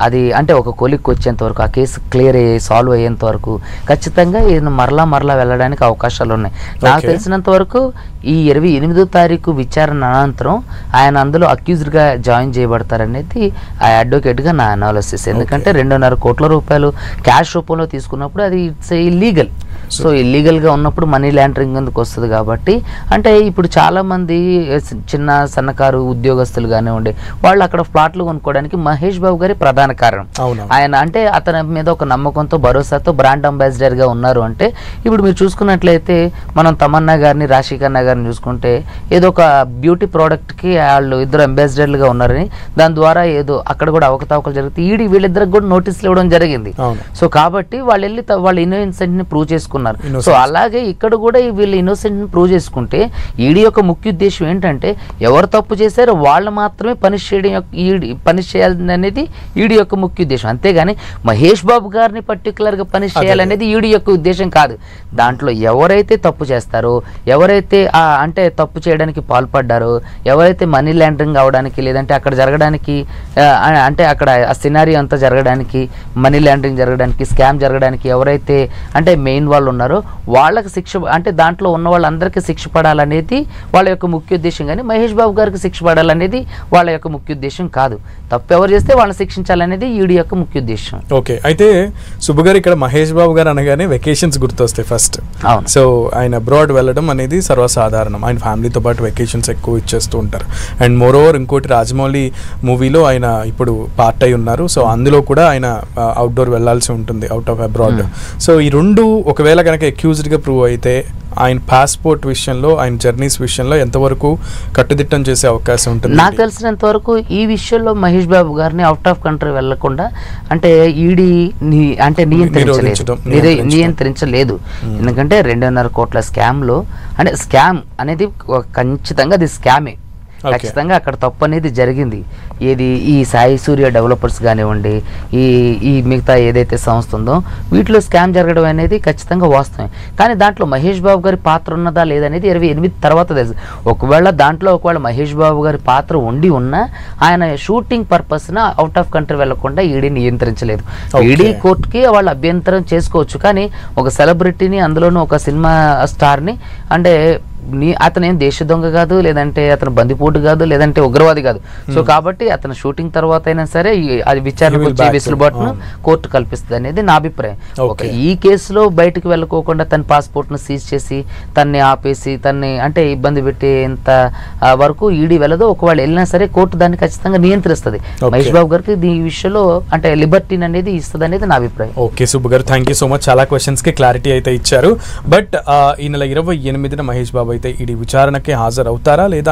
అది అంటే ఒక కొలిక్కి వచ్చేంత వరకు ఆ కేసు క్లియర్ అయ్యి సాల్వ్ అయ్యేంత వరకు ఖచ్చితంగా ఈయన మరలా వెళ్ళడానికి అవకాశాలు ఉన్నాయి. నాకు తెలిసినంత వరకు ఈ 28వ తారీఖు విచారణ అనంతరం ఆయన అందులో అక్యూజ్డ్గా జాయిన్ చేయబడతారనేది ఆ అడ్వకేట్గా నా అనాలిసిస్. ఎందుకంటే 2.5 కోట్ల రూపాయలు క్యాష్ రూపంలో తీసుకున్నప్పుడు అది ఇట్స్ ఇల్లీగల్. సో ఇల్లీగల్గా ఉన్నప్పుడు మనీ లాండరింగ్ ఎందుకు వస్తుంది కాబట్టి అంటే ఇప్పుడు చాలామంది చిన్న సన్నకారు ఉద్యోగస్తులు కానివ్వండి వాళ్ళు అక్కడ ప్లాట్లు కొనుక్కోవడానికి మహేష్ బాబు గారి ప్రధాన కారణం. ఆయన అంటే అతని మీద ఒక నమ్మకంతో భరోసాతో బ్రాండ్ అంబాసిడర్గా ఉన్నారు. అంటే ఇప్పుడు మీరు చూసుకున్నట్లయితే మనం తమన్నా గారిని రాశిఖన్నా గారిని చూసుకుంటే ఏదో ఒక బ్యూటీ ప్రోడక్ట్కి వాళ్ళు ఇద్దరు అంబాసిడర్లుగా ఉన్నారని దాని ద్వారా ఏదో అక్కడ కూడా అవకతవకలు జరుగుతాయి. వీళ్ళిద్దరికి కూడా నోటీసులు ఇవ్వడం జరిగింది. సో కాబట్టి వాళ్ళు వెళ్ళి వాళ్ళ ఇన్నోసెంట్ని ప్రూవ్ చేసుకున్నారు. సో అలాగే ఇక్కడ కూడా వీళ్ళు ఇన్నోసెంట్ ప్రూవ్ చేసుకుంటే ఈడీ యొక్క ముఖ్య ఉద్దేశం ఏంటంటే ఎవరు తప్పు చేశారో వాళ్ళు మాత్రమే పనిష్ చేయాలని అనేది ఈడీ యొక్క ముఖ్య ఉద్దేశం. అంతేగాని మహేష్ బాబు గారిని పర్టికులర్గా పనిష్ చేయాలనేది ఈడీ యొక్క ఉద్దేశం కాదు. దాంట్లో ఎవరైతే తప్పు చేస్తారో ఎవరైతే అంటే తప్పు చేయడానికి పాల్పడ్డారో ఎవరైతే మనీ లాండరింగ్ అవడానికి లేదంటే అక్కడ జరగడానికి అంటే అక్కడ ఆ సినారీ అంతా జరగడానికి మనీ లాండరింగ్ జరగడానికి స్కామ్ జరగడానికి ఎవరైతే అంటే మెయిన్ వాళ్ళు ఉన్నారో వాళ్ళకి శిక్ష అంటే దాంట్లో ఉన్న వాళ్ళందరికీ శిక్ష పడాలనేది వాళ్ళ యొక్క ముఖ్య ఉద్దేశం. కానీ మహేష్ బాబు గారికి శిక్ష పడాలనేది వాళ్ళ యొక్క ముఖ్య ఉద్దేశం కాదు. తప్పు ఎవరు చేస్తే వాళ్ళని శిక్షించాలనేది ఈడీ యొక్క ముఖ్య ఉద్దేశం. ఓకే, అయితే సుబ్బు గారు ఇక్కడ మహేష్ బాబు గారు అనగానే వెకేషన్స్ గుర్తొస్తాయి ఫస్ట్. సో ఆయన అబ్రాడ్ వెళ్ళడం అనేది సర్వసాధారణం. ఆయన ఫ్యామిలీతో పాటు వెకేషన్స్ ఎక్కువ ఇచ్చేస్తూ ఉంటారు. అండ్ మోర్ ఓవర్ ఇంకోటి రాజమౌళి మూవీలో ఆయన ఇప్పుడు పార్ట్ అయి ఉన్నారు. సో అందులో కూడా ఆయన అవుట్డోర్ వెళ్లాల్సి ఉంటుంది, అవుట్ ఆఫ్ అబ్రాడ్. సో ఈ రెండు ఒకవేళ కనుక అక్యూజ్డ్గా ప్రూవ్ అయితే ఆయన పాస్పోర్ట్ విషయంలో ఆయన జర్నీస్ విషయంలో ఎంతవరకు కట్టుదిట్టం చేసే అవకాశం ఉంటుంది? నాకు తెలిసినంత వరకు ఈ విషయంలో మహేష్ బాబు గారిని అవుట్ ఆఫ్ కంట్రీ వెళ్లకుండా అంటే ఈడీ అంటే నియంత్రించలేదు. ఎందుకంటే 2.5 కోట్ల స్కామ్లో అంటే స్కామ్ అనేది ఖచ్చితంగా అది స్కామే. ఖచ్చితంగా అక్కడ తప్పు అనేది జరిగింది. ఏది ఈ సాయి సూర్య డెవలపర్స్ కానివ్వండి ఈ మిగతా ఏదైతే సంస్థ ఉందో వీటిలో స్కామ్ జరగడం అనేది ఖచ్చితంగా వాస్తవం. కానీ దాంట్లో మహేష్ బాబు గారి పాత్ర ఉన్నదా లేదనేది 28 తర్వాత తెలుసు. ఒకవేళ మహేష్ బాబు గారి పాత్ర ఉన్నా ఆయన షూటింగ్ పర్పస్న అవుట్ ఆఫ్ కంట్రీ వెళ్లకుండా ఈడీ నియంత్రించలేదు. ఈడీ కోర్టుకి వాళ్ళు అభ్యంతరం చేసుకోవచ్చు. కానీ ఒక సెలబ్రిటీని అందులోనూ ఒక సినిమా స్టార్ని అంటే అతను ఏం దేశ దొంగ కాదు, లేదంటే అతను బందిపోటు కాదు, లేదంటే ఉగ్రవాది కాదు. సో కాబట్టి అతను షూటింగ్ తర్వాత అయినా సరే అది విచారణకు వచ్చే వెసులుబాటును కోర్టు కల్పిస్తుంది అనేది నా అభిప్రాయం. ఓకే, ఈ కేసులో బయటకు వెళ్ళకోకుండా తన పాస్పోర్ట్ను సీజ్ చేసి తన్ని ఆపేసి తన్ని అంటే ఇబ్బంది పెట్టేంత వరకు ఈడీ వెళ్ళదు. ఒకవేళ వెళ్ళినా సరే కోర్టు దాన్ని ఖచ్చితంగా నియంత్రిస్తుంది. మహేష్ బాబు గారికి ఈ విషయంలో అంటే లిబర్టీని అనేది ఇస్తుంది అనేది నా అభిప్రాయం. ఓకే సుబ్బు గారు, థ్యాంక్ యూ సో మచ్. చాలా క్వశ్చన్స్ కి క్లారిటీ అయితే ఇచ్చారు. బట్ ఈ నెల 28న మహేష్ బాబు అయితే ఈడీ విచారణకి హాజరవుతారా లేదా